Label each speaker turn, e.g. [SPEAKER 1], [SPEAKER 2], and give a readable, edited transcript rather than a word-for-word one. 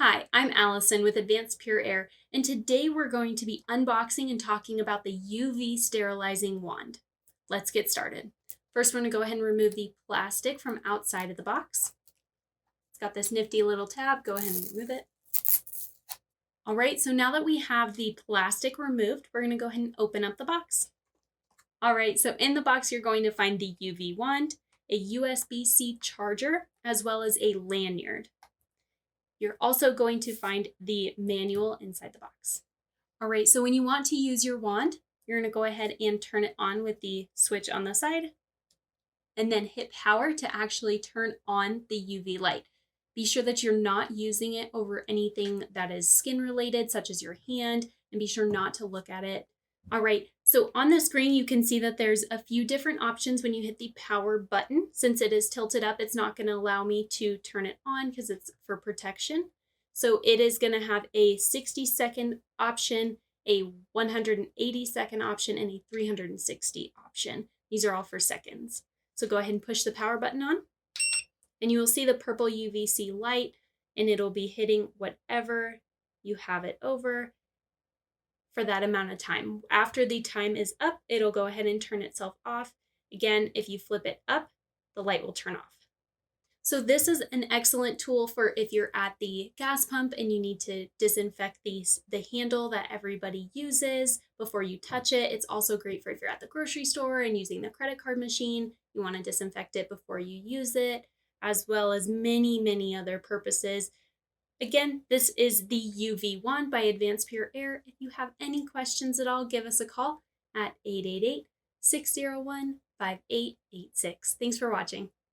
[SPEAKER 1] Hi, I'm Allison with Advanced Pure Air, and today we're going to be unboxing and talking about the UV sterilizing wand. Let's get started. First, we're going to go ahead and remove the plastic from outside of the box. It's got this nifty little tab. Go ahead and remove it. All right, so now that we have the plastic removed, we're going to go ahead and open up the box. All right, so in the box, you're going to find the UV wand, a USB-C charger, as well as a lanyard. You're also going to find the manual inside the box. All right, so when you want to use your wand, you're going to go ahead and turn it on with the switch on the side and then hit power to actually turn on the UV light. Be sure that you're not using it over anything that is skin related, such as your hand, and be sure not to look at it. All right, so on the screen, you can see that there's a few different options when you hit the power button. Since it is tilted up, it's not going to allow me to turn it on because it's for protection. So it is going to have a 60-second option, a 180-second option, and a 360 option. These are all for seconds. So go ahead and push the power button on, and you will see the purple UVC light, and it'll be hitting whatever you have it over for that amount of time. After the time is up, it'll go ahead and turn itself off. Again, if you flip it up, the light will turn off. So this is an excellent tool for if you're at the gas pump and you need to disinfect the handle that everybody uses before you touch it. It's also great for if you're at the grocery store and using the credit card machine. You want to disinfect it before you use it, as well as many other purposes. Again, this is the UV wand by Advanced Pure Air. If you have any questions at all, give us a call at 888-601-5886. Thanks for watching.